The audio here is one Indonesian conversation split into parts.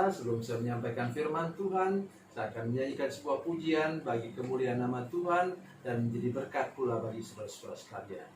pemirsa, sebelum saya menyampaikan firman Tuhan, saya akan menyanyikan sebuah pujian bagi kemuliaan nama Tuhan dan menjadi berkat pula bagi saudara-saudara sekalian.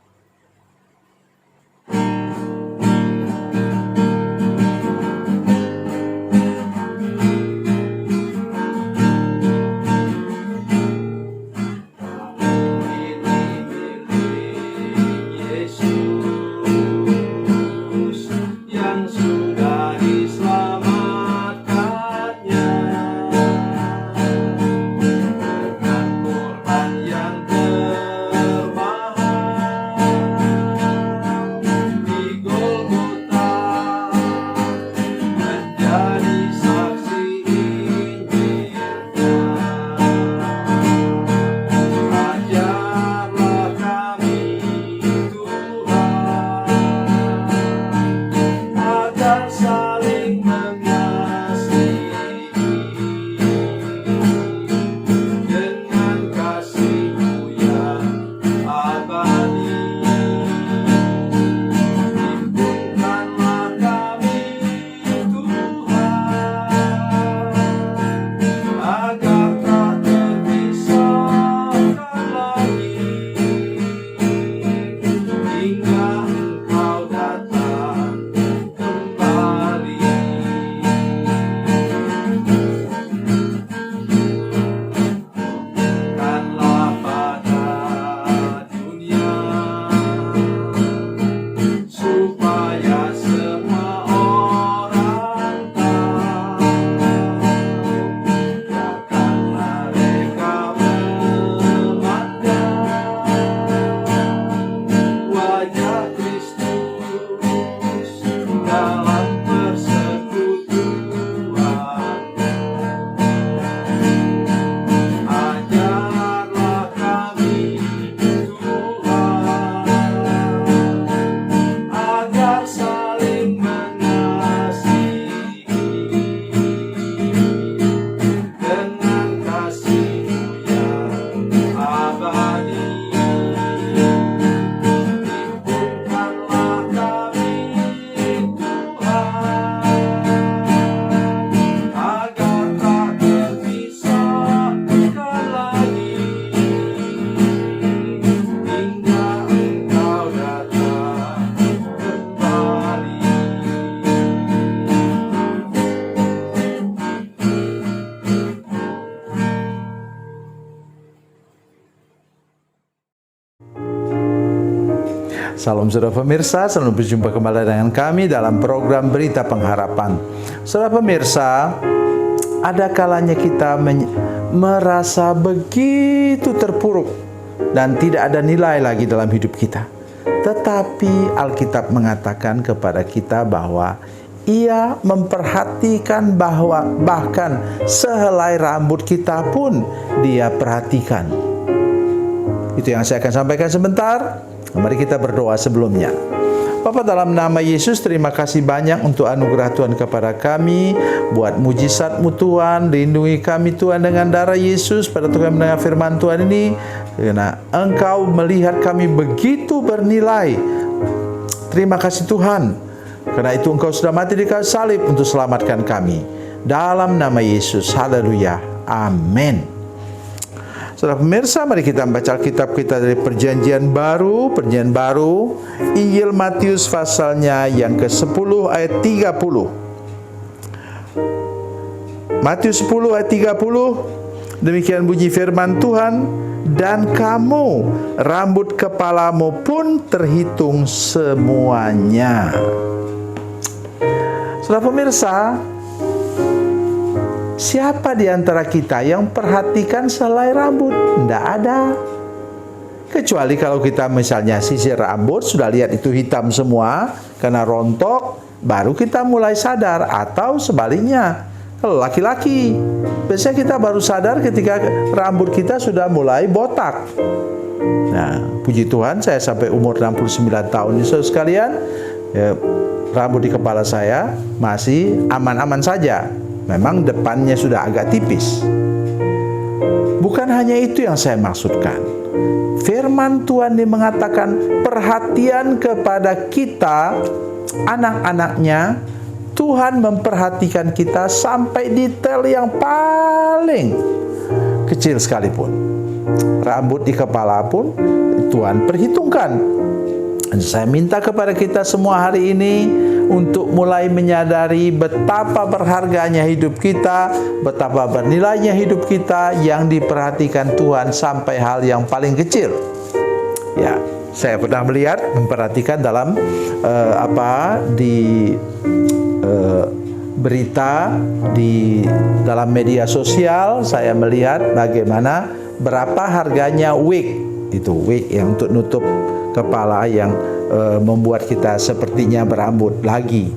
Salam saudara pemirsa, selalu berjumpa kembali dengan kami dalam program Berita Pengharapan. Saudara pemirsa, ada kalanya kita merasa begitu terpuruk dan tidak ada nilai lagi dalam hidup kita. Tetapi Alkitab mengatakan kepada kita bahwa Ia memperhatikan bahwa bahkan sehelai rambut kita pun Dia perhatikan. Itu yang saya akan sampaikan sebentar. Mari kita berdoa sebelumnya. Bapa, dalam nama Yesus, terima kasih banyak untuk anugerah Tuhan kepada kami. Buat mujizat-Mu Tuhan, lindungi kami Tuhan dengan darah Yesus. Pada Tuhan mendengar firman Tuhan ini, karena Engkau melihat kami begitu bernilai. Terima kasih Tuhan, karena itu Engkau sudah mati di kayu salib untuk selamatkan kami. Dalam nama Yesus, haleluya, amin. Saudara pemirsa, mari kita membaca Alkitab kita dari Perjanjian Baru, Injil Matius pasalnya yang ke-10 ayat 30. Matius 10 ayat 30, demikian bunyi firman Tuhan, dan kamu, rambut kepalamu pun terhitung semuanya. Saudara pemirsa, siapa di antara kita yang perhatikan selai rambut? Tidak ada. Kecuali kalau kita misalnya sisir rambut, sudah lihat itu hitam semua karena rontok, baru kita mulai sadar. Atau sebaliknya, kalau laki-laki, biasanya kita baru sadar ketika rambut kita sudah mulai botak. Nah, puji Tuhan, saya sampai umur 69 tahun ini, saudara sekalian, rambut di kepala saya masih aman-aman saja. Memang depannya sudah agak tipis. Bukan hanya itu yang saya maksudkan. Firman Tuhan ini mengatakan perhatian kepada kita, anak-anaknya, Tuhan memperhatikan kita sampai detail yang paling kecil sekalipun. Rambut di kepala pun Tuhan perhitungkan. Saya minta kepada kita semua hari ini untuk mulai menyadari betapa berharganya hidup kita, betapa bernilainya hidup kita yang diperhatikan Tuhan sampai hal yang paling kecil. Ya, saya pernah memperhatikan dalam berita di dalam media sosial. Saya melihat bagaimana berapa harganya wig, itu wig yang untuk nutup kepala yang membuat kita sepertinya berambut lagi.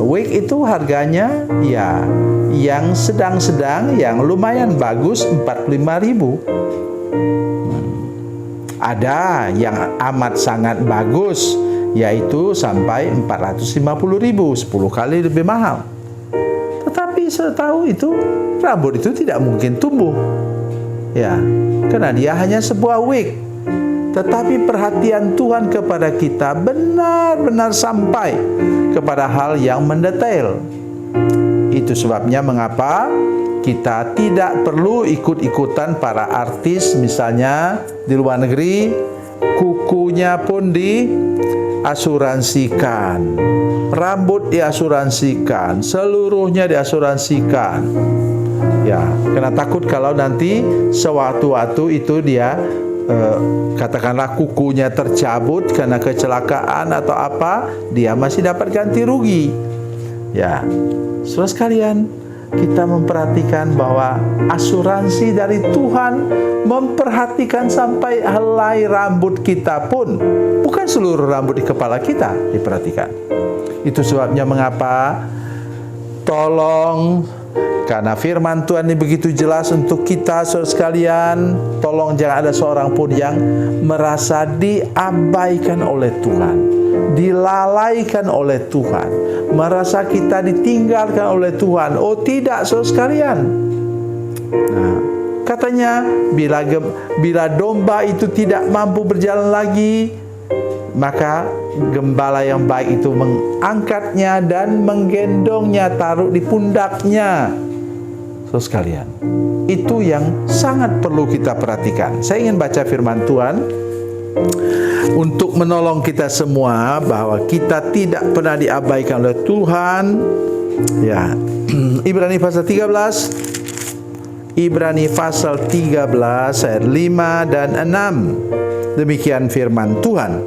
Wig itu harganya ya yang sedang-sedang, yang lumayan bagus 45.000. Ada yang amat sangat bagus, yaitu sampai 450.000, 10 kali lebih mahal. Tetapi saya tahu itu rambut itu tidak mungkin tumbuh, ya, karena dia hanya sebuah wig. Tetapi perhatian Tuhan kepada kita benar-benar sampai kepada hal yang mendetail. Itu sebabnya mengapa kita tidak perlu ikut-ikutan para artis, misalnya di luar negeri, kukunya pun diasuransikan, rambut diasuransikan, seluruhnya diasuransikan. Ya, karena takut kalau nanti sewaktu-waktu itu dia katakanlah kukunya tercabut karena kecelakaan atau apa, dia masih dapat ganti rugi. Ya, saudara sekalian, kita memperhatikan bahwa asuransi dari Tuhan memperhatikan sampai helai rambut kita pun, bukan seluruh rambut di kepala kita diperhatikan. Itu sebabnya mengapa tolong, karena firman Tuhan ini begitu jelas untuk kita, saudara sekalian, tolong jangan ada seorang pun yang merasa diabaikan oleh Tuhan, dilalaikan oleh Tuhan, merasa kita ditinggalkan oleh Tuhan. Oh tidak, saudara sekalian. Nah, katanya bila domba itu tidak mampu berjalan lagi, maka gembala yang baik itu mengangkatnya dan menggendongnya, taruh di pundaknya. Saudara sekalian, itu yang sangat perlu kita perhatikan. Saya ingin baca firman Tuhan untuk menolong kita semua bahwa kita tidak pernah diabaikan oleh Tuhan. Ya, Ibrani pasal 13, Ibrani pasal 13 ayat 5 dan 6. Demikian firman Tuhan.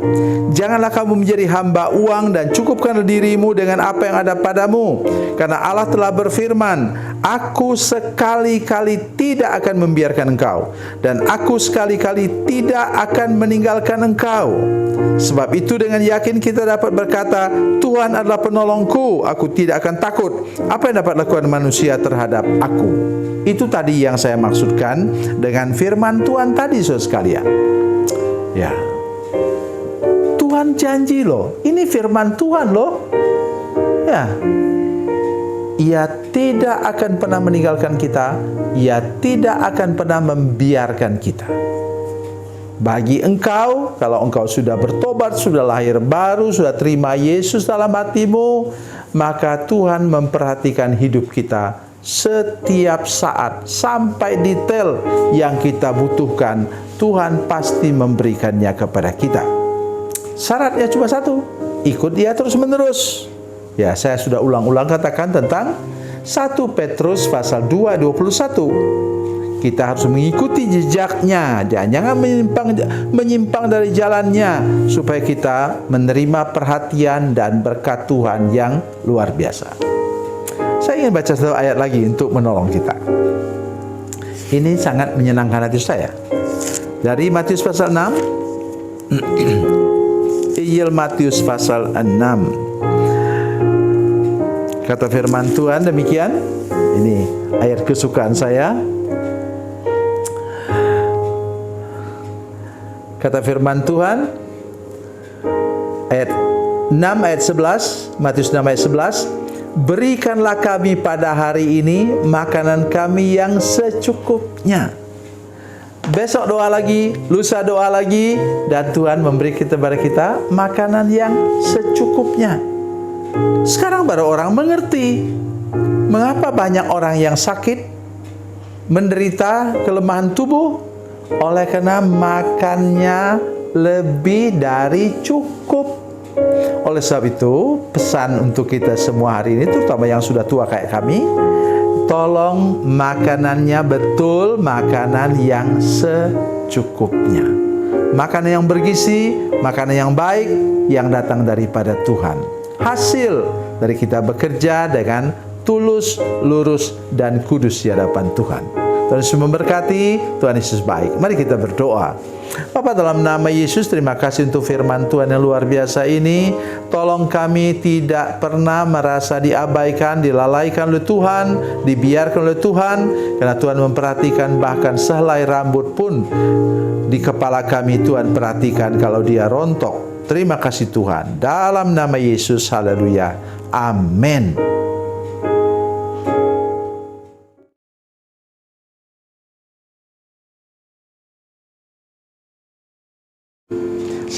Janganlah kamu menjadi hamba uang dan cukupkanlah dirimu dengan apa yang ada padamu. Karena Allah telah berfirman, Aku sekali-kali tidak akan membiarkan engkau, dan Aku sekali-kali tidak akan meninggalkan engkau. Sebab itu dengan yakin kita dapat berkata, Tuhan adalah penolongku, aku tidak akan takut. Apa yang dapat lakukan manusia terhadap aku? Itu tadi yang saya maksudkan dengan firman Tuhan tadi, saudara sekalian. Ya, Tuhan janji loh, ini firman Tuhan loh. Ya, Ia tidak akan pernah meninggalkan kita, Ia tidak akan pernah membiarkan kita. Bagi engkau, kalau engkau sudah bertobat, sudah lahir baru, sudah terima Yesus dalam hatimu, maka Tuhan memperhatikan hidup kita setiap saat, sampai detail yang kita butuhkan. Tuhan pasti memberikannya kepada kita. Syaratnya cuma satu, ikut Dia terus menerus. Ya, saya sudah ulang-ulang katakan tentang 1 Petrus pasal 2:21. Kita harus mengikuti jejaknya, jangan menyimpang dari jalannya, supaya kita menerima perhatian dan berkat Tuhan yang luar biasa. Saya ingin baca satu ayat lagi untuk menolong kita. Ini sangat menyenangkan hati saya. Dari Matius pasal 6, Injil Matius pasal 6. Kata firman Tuhan demikian. Ini ayat kesukaan saya. Kata firman Tuhan, ayat 6 ayat 11, Matius 6 ayat 11, berikanlah kami pada hari ini makanan kami yang secukupnya. Besok doa lagi, lusa doa lagi, dan Tuhan memberi kepada kita makanan yang secukupnya. Sekarang baru orang mengerti mengapa banyak orang yang sakit, menderita kelemahan tubuh, oleh karena makannya lebih dari cukup. Oleh sebab itu, pesan untuk kita semua hari ini, terutama yang sudah tua kayak kami, tolong makanannya betul, makanan yang secukupnya. Makanan yang bergizi, makanan yang baik, yang datang daripada Tuhan. Hasil dari kita bekerja dengan tulus, lurus, dan kudus di hadapan Tuhan. Tuhan Yesus memberkati, Tuhan Yesus baik. Mari kita berdoa. Bapa, dalam nama Yesus, terima kasih untuk firman Tuhan yang luar biasa ini. Tolong kami tidak pernah merasa diabaikan, dilalaikan oleh Tuhan, dibiarkan oleh Tuhan, karena Tuhan memperhatikan bahkan sehelai rambut pun di kepala kami Tuhan perhatikan kalau dia rontok. Terima kasih Tuhan. Dalam nama Yesus, haleluya. Amin.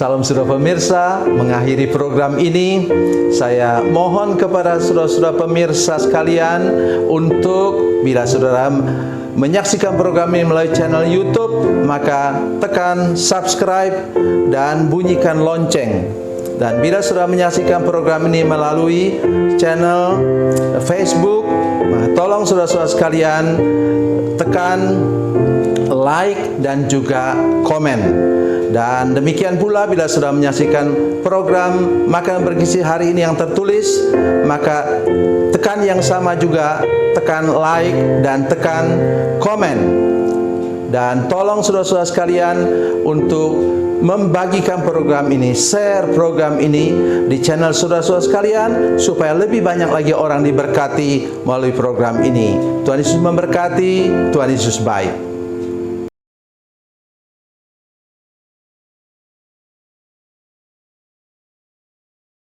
Salam saudara pemirsa, mengakhiri program ini saya mohon kepada saudara-saudara pemirsa sekalian untuk bila saudara menyaksikan program ini melalui channel YouTube, maka tekan subscribe dan bunyikan lonceng. Dan bila saudara menyaksikan program ini melalui channel Facebook, tolong saudara-saudara sekalian tekan like dan juga komen. Dan demikian pula bila sudah menyaksikan program Makanan Bergizi hari ini yang tertulis, maka tekan yang sama juga, tekan like dan tekan komen. Dan tolong saudara-saudara sekalian untuk membagikan program ini, share program ini di channel saudara-saudara sekalian, supaya lebih banyak lagi orang diberkati melalui program ini. Tuhan Yesus memberkati, Tuhan Yesus baik.